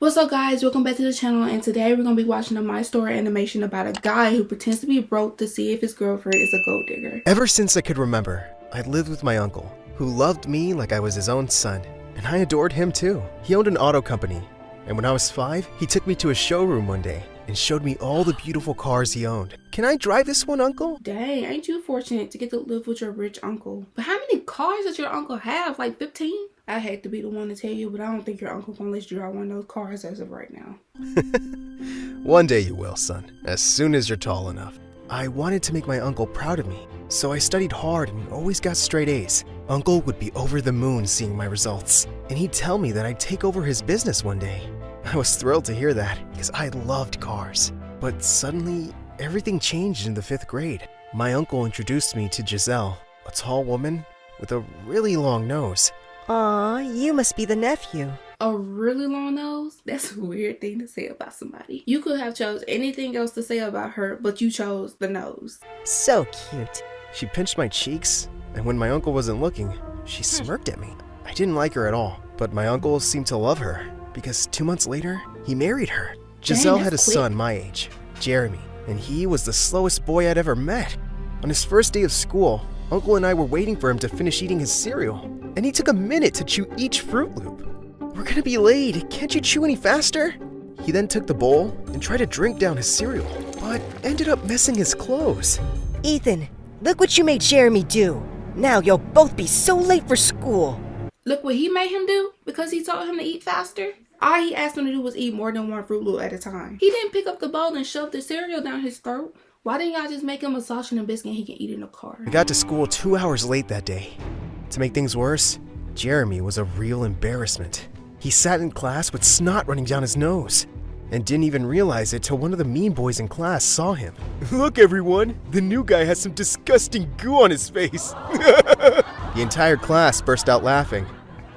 What's up guys, welcome back to the channel, and today we're going to be watching a My Story animation about a guy who pretends to be broke to see if his girlfriend is a gold digger. Ever since I could remember, I lived with my uncle, who loved me like I was his own son, and I adored him too. He owned an auto company, and when I was 5, he took me to a showroom one day and showed me all the beautiful cars he owned. Can I drive this one, Uncle? Dang, ain't you fortunate to get to live with your rich uncle. But how many cars does your uncle have? Like 15? I hate to be the one to tell you, but I don't think your uncle gonna let you drive one of those cars as of right now. One day you will, son, as soon as you're tall enough. I wanted to make my uncle proud of me, so I studied hard and always got straight A's. Uncle would be over the moon seeing my results, and he'd tell me that I'd take over his business one day. I was thrilled to hear that, because I loved cars. But suddenly, everything changed in the 5th grade. My uncle introduced me to Giselle, a tall woman with a really long nose. Aw, you must be the nephew. A really long nose? That's a weird thing to say about somebody. You could have chose anything else to say about her, but you chose the nose. So cute. She pinched my cheeks, and when my uncle wasn't looking, she smirked at me. I didn't like her at all, but my uncle seemed to love her, because 2 months later, he married her. Giselle had a son my age, Jeremy, and he was the slowest boy I'd ever met. On his first day of school, Uncle and I were waiting for him to finish eating his cereal, and he took a minute to chew each Fruit Loop. We're gonna be late, can't you chew any faster? He then took the bowl and tried to drink down his cereal, but ended up messing his clothes. Ethan, look what you made Jeremy do. Now you'll both be so late for school. Look what he made him do because he told him to eat faster. All he asked him to do was eat more than one Fruit Loop at a time. He didn't pick up the bowl and shove the cereal down his throat. Why didn't y'all just make him a sausage and biscuit he can eat in the car? I got to school 2 hours late that day. To make things worse, Jeremy was a real embarrassment. He sat in class with snot running down his nose and didn't even realize it till one of the mean boys in class saw him. Look everyone, the new guy has some disgusting goo on his face. The entire class burst out laughing.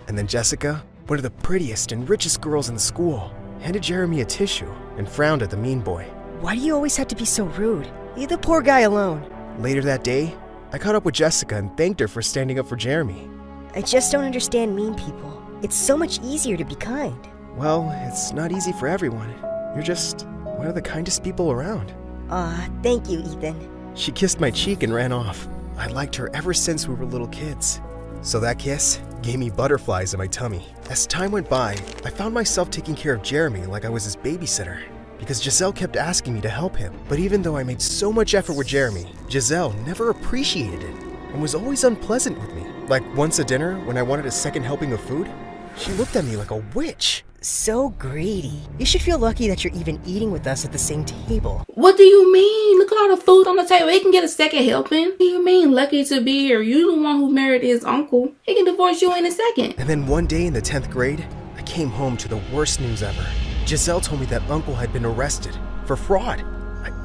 And then Jessica, one of the prettiest and richest girls in the school, handed Jeremy a tissue and frowned at the mean boy. Why do you always have to be so rude? Leave the poor guy alone. Later that day, I caught up with Jessica and thanked her for standing up for Jeremy. I just don't understand mean people. It's so much easier to be kind. Well, it's not easy for everyone. You're just one of the kindest people around. Aw, thank you, Ethan. She kissed my cheek and ran off. I liked her ever since we were little kids. So that kiss gave me butterflies in my tummy. As time went by, I found myself taking care of Jeremy like I was his babysitter, because Giselle kept asking me to help him. But even though I made so much effort with Jeremy, Giselle never appreciated it and was always unpleasant with me. Like once at dinner, when I wanted a second helping of food, she looked at me like a witch. So greedy. You should feel lucky that you're even eating with us at the same table. What do you mean? Look at all the food on the table. He can get a second helping. What do you mean lucky to be here? You the one who married his uncle. He can divorce you in a second. And then one day in the 10th grade, I came home to the worst news ever. Giselle told me that Uncle had been arrested for fraud.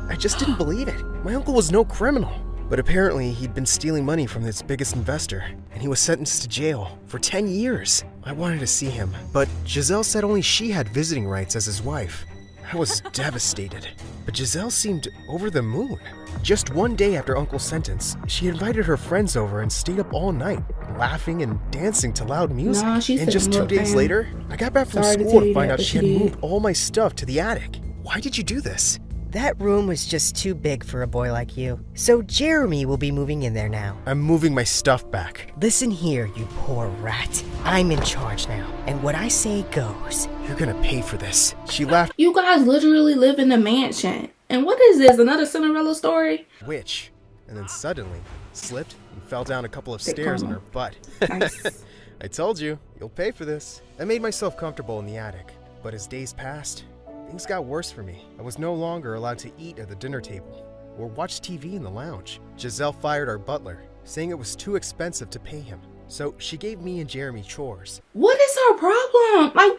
I just didn't believe it. My uncle was no criminal. But apparently he'd been stealing money from its biggest investor, and he was sentenced to jail for 10 years. I wanted to see him, but Giselle said only she had visiting rights as his wife. I was devastated, but Giselle seemed over the moon. Just one day after Uncle's sentence, she invited her friends over and stayed up all night, laughing and dancing to loud music. Nah, she's and just 2 days later, I got back from school to find out she had moved all my stuff to the attic. Why did you do this? That room was just too big for a boy like you. So Jeremy will be moving in there now. I'm moving my stuff back. Listen here, you poor rat. I'm in charge now, and what I say goes. You're gonna pay for this. She laughed. You guys literally live in a mansion. And what is this? Another Cinderella story? Witch. And then suddenly slipped and fell down a couple of stairs on her butt. Nice. I told you, you'll pay for this. I made myself comfortable in the attic, but as days passed, things got worse for me. I was no longer allowed to eat at the dinner table or watch TV in the lounge. Giselle fired our butler, saying it was too expensive to pay him. So she gave me and Jeremy chores. What is her problem? Like,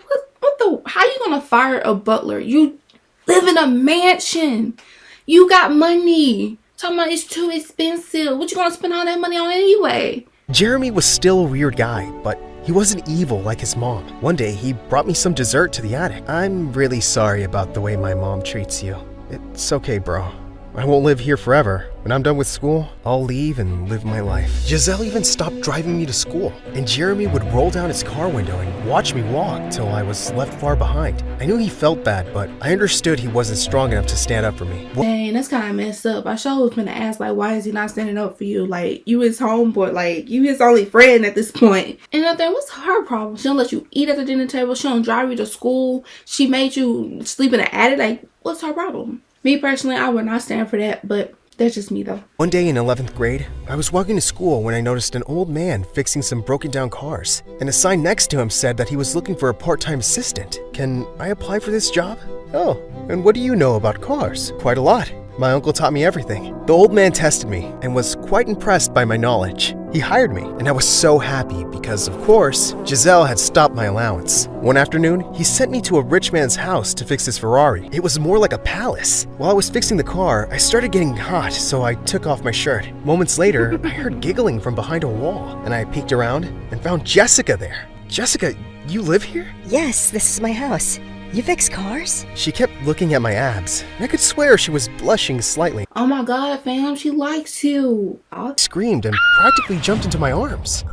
how you gonna fire a butler? You live in a mansion. You got money. Talking about it's too expensive. What you gonna spend all that money on anyway? Jeremy was still a weird guy, but he wasn't evil like his mom. One day, he brought me some dessert to the attic. I'm really sorry about the way my mom treats you. It's okay, bro. I won't live here forever. When I'm done with school, I'll leave and live my life. Giselle even stopped driving me to school, and Jeremy would roll down his car window and watch me walk till I was left far behind. I knew he felt bad, but I understood he wasn't strong enough to stand up for me. Dang, that's kind of messed up. I sure was gonna ask, like, why is he not standing up for you? Like, you his homeboy, like, you his only friend at this point. And I think, what's her problem? She don't let you eat at the dinner table. She don't drive you to school. She made you sleep in the attic. Like, what's her problem? Me personally, I would not stand for that, but that's just me though. One day in 11th grade, I was walking to school when I noticed an old man fixing some broken down cars, and a sign next to him said that he was looking for a part-time assistant. Can I apply for this job? Oh, and what do you know about cars? Quite a lot. My uncle taught me everything. The old man tested me and was quite impressed by my knowledge. He hired me, and I was so happy because, of course, Giselle had stopped my allowance. One afternoon, he sent me to a rich man's house to fix his Ferrari. It was more like a palace. While I was fixing the car, I started getting hot, so I took off my shirt. Moments later, I heard giggling from behind a wall, and I peeked around and found Jessica there. Jessica, you live here? Yes, this is my house. You fix cars? She kept looking at my abs, and I could swear she was blushing slightly. Oh my god, fam, she likes you. I screamed and practically jumped into my arms.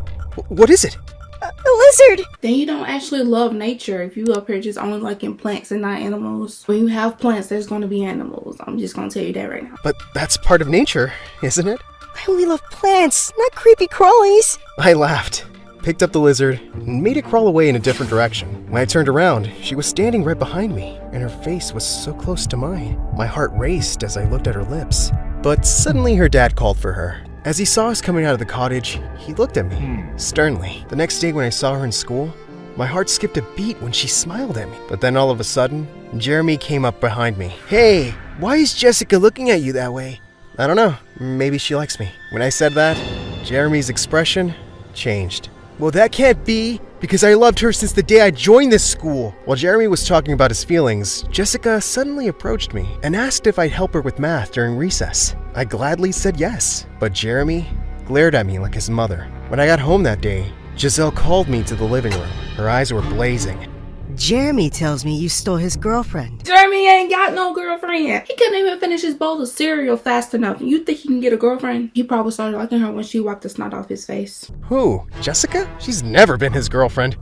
What is it? A lizard! Then you don't actually love nature if you up here just only liking plants and not animals. When you have plants, there's going to be animals. I'm just going to tell you that right now. But that's part of nature, isn't it? I only love plants, not creepy crawlies. I laughed, picked up the lizard, and made it crawl away in a different direction. When I turned around, she was standing right behind me, and her face was so close to mine. My heart raced as I looked at her lips. But suddenly her dad called for her. As he saw us coming out of the cottage, he looked at me, sternly. The next day when I saw her in school, my heart skipped a beat when she smiled at me. But then all of a sudden, Jeremy came up behind me. Hey, why is Jessica looking at you that way? I don't know, maybe she likes me. When I said that, Jeremy's expression changed. Well, that can't be, because I loved her since the day I joined this school. While Jeremy was talking about his feelings, Jessica suddenly approached me and asked if I'd help her with math during recess. I gladly said yes, but Jeremy glared at me like his mother. When I got home that day, Giselle called me to the living room. Her eyes were blazing. Jeremy tells me you stole his girlfriend. Jeremy ain't got no girlfriend. He couldn't even finish his bowl of cereal fast enough. You think he can get a girlfriend? He probably started liking her when she wiped the snot off his face. Who? Jessica? She's never been his girlfriend.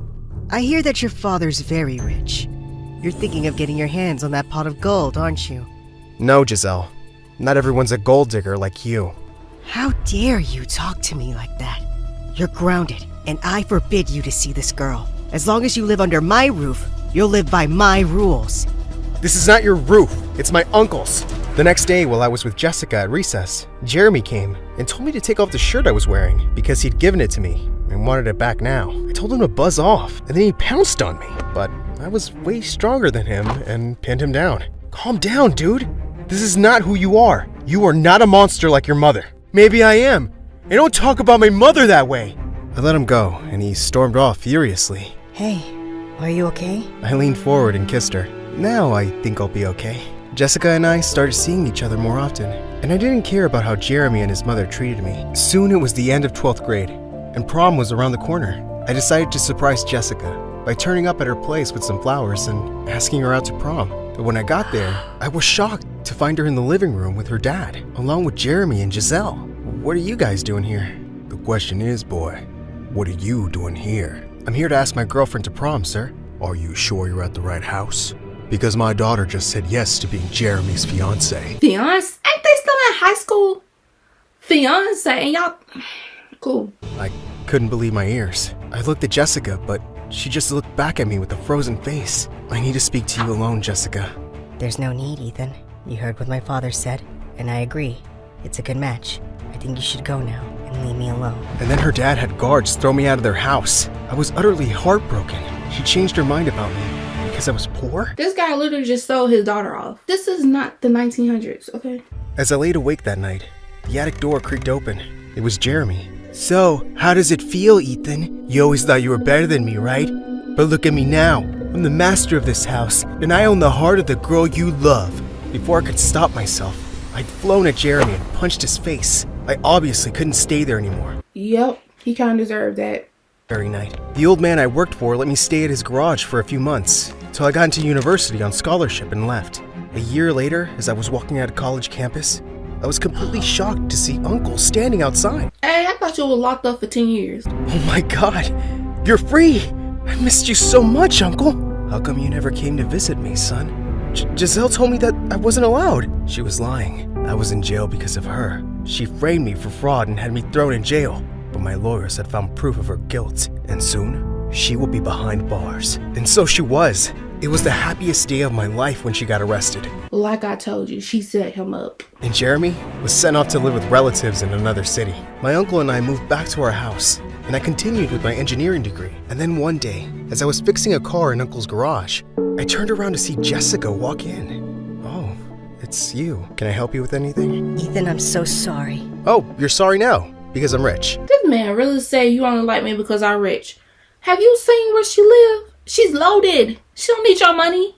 I hear that your father's very rich. You're thinking of getting your hands on that pot of gold, aren't you? No, Giselle. Not everyone's a gold digger like you. How dare you talk to me like that? You're grounded, and I forbid you to see this girl. As long as you live under my roof, you'll live by my rules. This is not your roof, it's my uncle's. The next day, while I was with Jessica at recess, Jeremy came and told me to take off the shirt I was wearing because he'd given it to me and wanted it back now. I told him to buzz off, and then he pounced on me. But I was way stronger than him and pinned him down. Calm down, dude. This is not who you are. You are not a monster like your mother. Maybe I am. And don't talk about my mother that way. I let him go, and he stormed off furiously. Hey, are you okay? I leaned forward and kissed her. Now I think I'll be okay. Jessica and I started seeing each other more often, and I didn't care about how Jeremy and his mother treated me. Soon it was the end of 12th grade, and prom was around the corner. I decided to surprise Jessica by turning up at her place with some flowers and asking her out to prom. But when I got there, I was shocked to find her in the living room with her dad, along with Jeremy and Giselle. What are you guys doing here? The question is, boy, what are you doing here? I'm here to ask my girlfriend to prom, sir. Are you sure you're at the right house? Because my daughter just said yes to being Jeremy's fiancé. Fiance? Ain't they still in high school? Fiance? And y'all... Cool. I couldn't believe my ears. I looked at Jessica, but she just looked back at me with a frozen face. I need to speak to you alone, Jessica. There's no need, Ethan. You heard what my father said, and I agree. It's a good match. I think you should go now and leave me alone. And then her dad had guards throw me out of their house. I was utterly heartbroken. She changed her mind about me because I was poor. This guy literally just sold his daughter off. This is not the 1900s, okay? As I laid awake that night, the attic door creaked open. It was Jeremy. So, how does it feel, Ethan? You always thought you were better than me, right? But look at me now. I'm the master of this house, and I own the heart of the girl you love. Before I could stop myself, I'd flown at Jeremy and punched his face. I obviously couldn't stay there anymore. Yep, he kind of deserved that. Very night. The old man I worked for let me stay at his garage for a few months, till I got into university on scholarship and left. A year later, as I was walking out of college campus, I was completely shocked to see Uncle standing outside. Hey, I thought you were locked up for 10 years. Oh my God, you're free! I missed you so much, Uncle. How come you never came to visit me, son? Giselle told me that I wasn't allowed. She was lying. I was in jail because of her. She framed me for fraud and had me thrown in jail. But my lawyers had found proof of her guilt, and soon she will be behind bars. And so she was. It was the happiest day of my life when she got arrested. Like I told you, she set him up. And Jeremy was sent off to live with relatives in another city. My uncle and I moved back to our house, and I continued with my engineering degree. And then one day, as I was fixing a car in Uncle's garage, I turned around to see Jessica walk in. Oh, it's you. Can I help you with anything? Ethan, I'm so sorry. Oh, you're sorry now, because I'm rich. This man really say you only like me because I'm rich. Have you seen where she live? She's loaded. She don't need your money.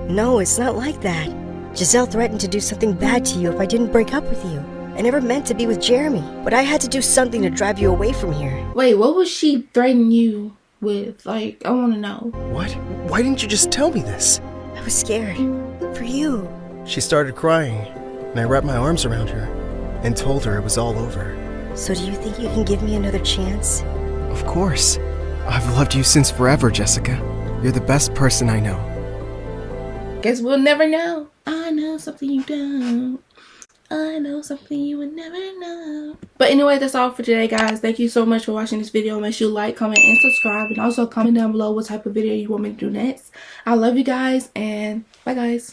No, it's not like that. Giselle threatened to do something bad to you if I didn't break up with you. I never meant to be with Jeremy, but I had to do something to drive you away from here. Wait, what was she threatening you with? Like, I want to know. What? Why didn't you just tell me this? I was scared. For you. She started crying, and I wrapped my arms around her and told her it was all over. So do you think you can give me another chance? Of course. I've loved you since forever, Jessica. You're the best person I know. Guess we'll never know. I know something you don't. I know something you would never know. But anyway, that's all for today, guys. Thank you so much for watching this video. Make sure you like, comment, and subscribe. And also comment down below what type of video you want me to do next. I love you guys, and bye, guys.